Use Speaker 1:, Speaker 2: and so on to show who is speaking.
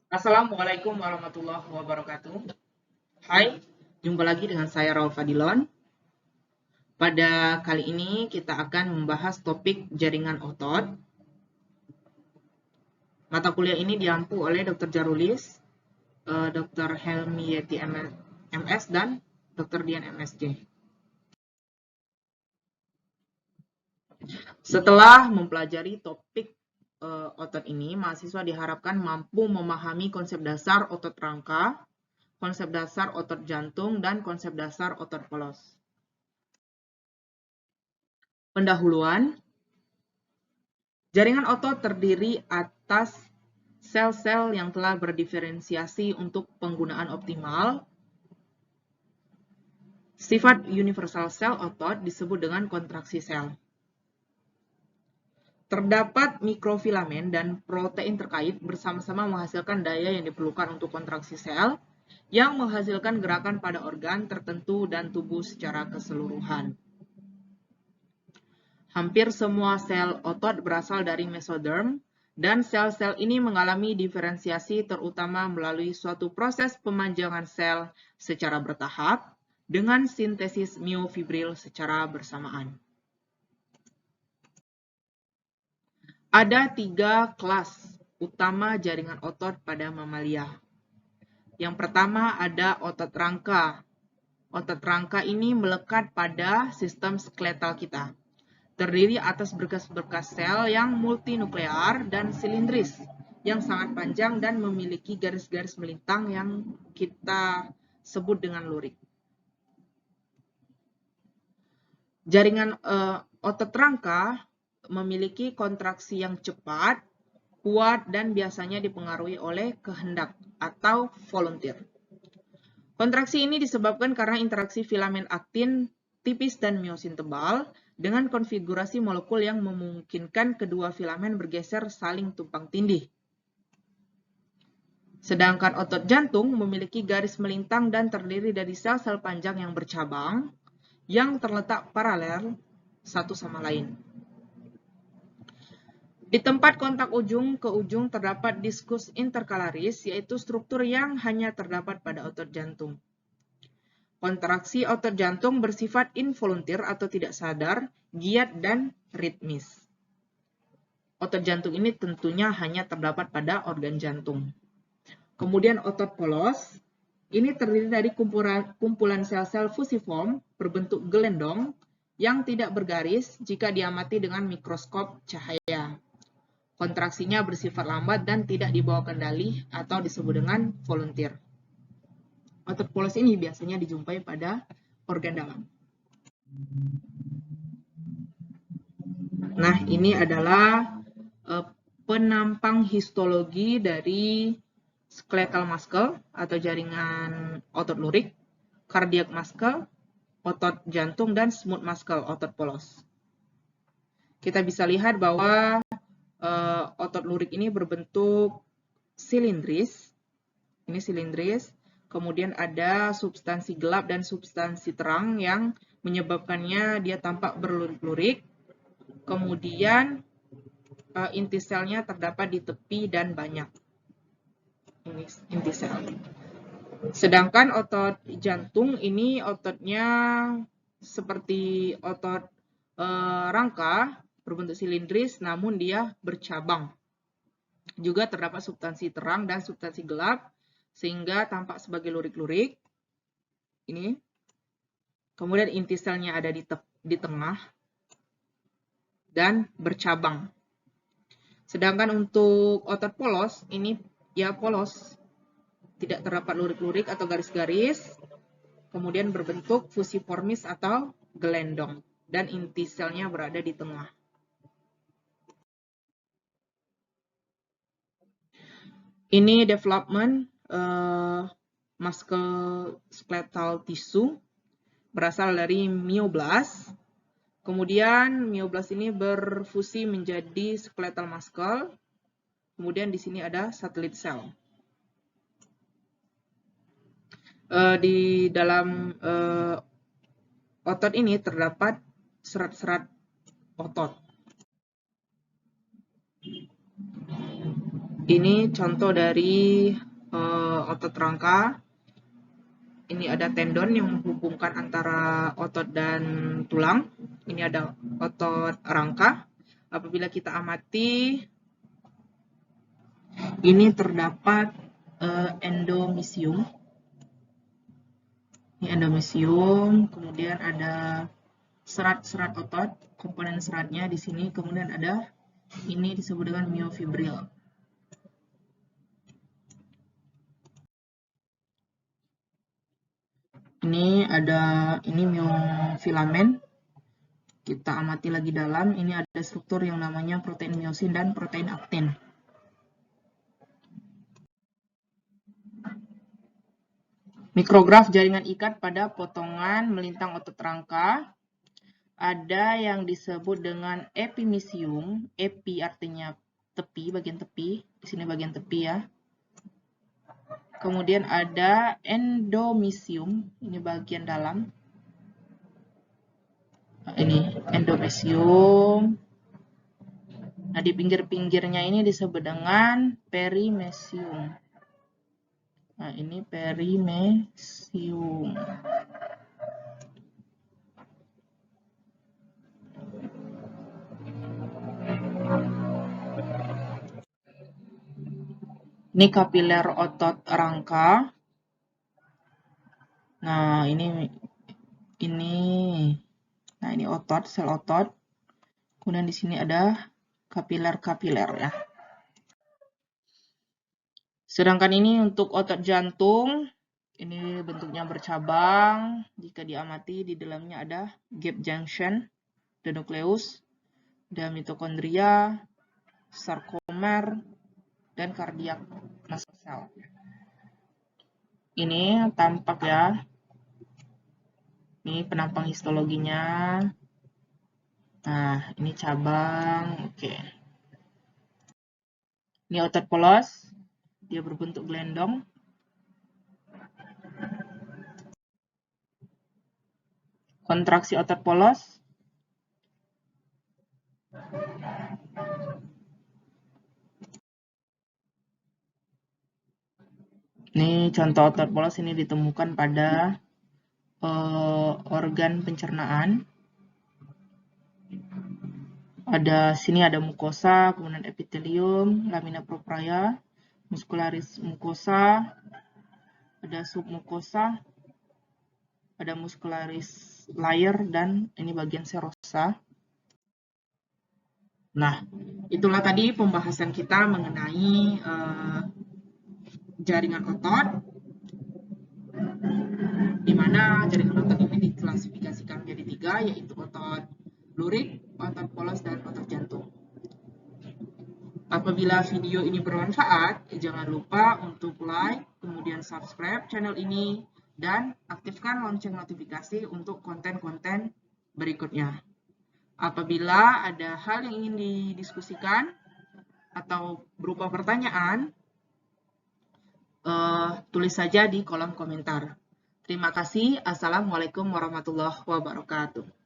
Speaker 1: Assalamualaikum warahmatullahi wabarakatuh. Hai, jumpa lagi dengan saya Raul Fadilon. Pada kali ini kita akan membahas topik jaringan otot. Mata kuliah ini diampu oleh Dr. Jarulis, Dr. Helmi Yeti MS, dan Dr. Dian MSc. Setelah mempelajari topik otot ini, mahasiswa diharapkan mampu memahami konsep dasar otot rangka, konsep dasar otot jantung, dan konsep dasar otot polos. Pendahuluan, jaringan otot terdiri atas sel-sel yang telah berdiferensiasi untuk penggunaan optimal. Sifat universal sel otot disebut dengan kontraksi sel. Terdapat mikrofilamen dan protein terkait bersama-sama menghasilkan daya yang diperlukan untuk kontraksi sel, yang menghasilkan gerakan pada organ tertentu dan tubuh secara keseluruhan. Hampir semua sel otot berasal dari mesoderm, dan sel-sel ini mengalami diferensiasi terutama melalui suatu proses pemanjangan sel secara bertahap dengan sintesis miofibril secara bersamaan. Ada 3 kelas utama jaringan otot pada mamalia. Yang pertama ada otot rangka. Otot rangka ini melekat pada sistem skeletal kita. Terdiri atas berkas-berkas sel yang multinuklear dan silindris, yang sangat panjang dan memiliki garis-garis melintang yang kita sebut dengan lurik. Jaringan otot rangka memiliki kontraksi yang cepat, kuat, dan biasanya dipengaruhi oleh kehendak atau volunteer. Kontraksi ini disebabkan karena interaksi filamen aktin tipis dan miosin tebal dengan konfigurasi molekul yang memungkinkan kedua filamen bergeser saling tumpang tindih. Sedangkan otot jantung memiliki garis melintang dan terdiri dari sel-sel panjang yang bercabang yang terletak paralel satu sama lain. Di tempat kontak ujung ke ujung terdapat diskus interkalaris, yaitu struktur yang hanya terdapat pada otot jantung. Kontraksi otot jantung bersifat involunteer atau tidak sadar, giat, dan ritmis. Otot jantung ini tentunya hanya terdapat pada organ jantung. Kemudian otot polos, ini terdiri dari kumpulan sel-sel fusiform berbentuk gelendong yang tidak bergaris jika diamati dengan mikroskop cahaya. Kontraksinya bersifat lambat dan tidak dibawa kendali atau disebut dengan volunteer. Otot polos ini biasanya dijumpai pada organ dalam. Nah, ini adalah penampang histologi dari skeletal muscle atau jaringan otot lurik, cardiac muscle, otot jantung, dan smooth muscle, otot polos. Kita bisa lihat bahwa otot lurik ini berbentuk silindris. Ini silindris. Kemudian ada substansi gelap dan substansi terang yang menyebabkannya dia tampak berlurik-lurik. Kemudian inti selnya terdapat di tepi dan banyak. Ini inti sel. Sedangkan otot jantung ini ototnya seperti otot rangka, berbentuk silindris, namun dia bercabang. Juga terdapat substansi terang dan substansi gelap, sehingga tampak sebagai lurik-lurik. Ini. Kemudian inti selnya ada di tengah dan bercabang. Sedangkan untuk otot polos, ini ya polos, tidak terdapat lurik-lurik atau garis-garis, kemudian berbentuk fusiformis atau gelendong, dan inti selnya berada di tengah. Ini development musculoskeletal tissue berasal dari myoblast. Kemudian myoblast ini berfusi menjadi skeletal muscle. Kemudian di sini ada satelit sel. Di dalam otot ini terdapat serat-serat otot. Ini contoh dari otot rangka. Ini ada tendon yang menghubungkan antara otot dan tulang. Ini ada otot rangka. Apabila kita amati, ini terdapat endomysium. Ini endomysium, kemudian ada serat-serat otot, komponen seratnya di sini, kemudian ada ini disebut dengan myofibril. Ini ada myofilamen. Kita amati lagi dalam, ini ada struktur yang namanya protein myosin dan protein aktin. Mikrograf jaringan ikat pada potongan melintang otot rangka. Ada yang disebut dengan epimysium. Epi artinya tepi, bagian tepi. Di sini bagian tepi ya. Kemudian ada endomysium, ini bagian dalam. Nah, ini endomysium. Nah, di pinggir-pinggirnya ini disebut dengan perimysium. Nah, ini perimysium. Ini kapiler otot rangka. Nah, ini otot, sel otot. Kemudian di sini ada kapiler-kapiler ya. Sedangkan ini untuk otot jantung, ini bentuknya bercabang. Jika diamati di dalamnya ada gap junction, ada nukleus, ada mitokondria, sarkomer, dan kardiak muscle cell. Ini tampak ya. Ini penampang histologinya. Nah, ini cabang. Oke. Ini otot polos. Dia berbentuk gelendong. Kontraksi otot polos. Ini contoh otot polos ini ditemukan pada organ pencernaan. Sini ada mukosa, kemudian epitelium, lamina propria, muscularis mucosa, ada submucosa, ada muscularis layer, dan ini bagian serosa. Nah, itulah tadi pembahasan kita mengenai jaringan otot, di mana jaringan otot ini diklasifikasikan menjadi 3, yaitu otot lurik, otot polos, dan otot jantung. Apabila video ini bermanfaat, jangan lupa untuk like, kemudian subscribe channel ini, dan aktifkan lonceng notifikasi untuk konten-konten berikutnya. Apabila ada hal yang ingin didiskusikan atau berupa pertanyaan, tulis saja di kolom komentar. Terima kasih. Assalamualaikum warahmatullahi wabarakatuh.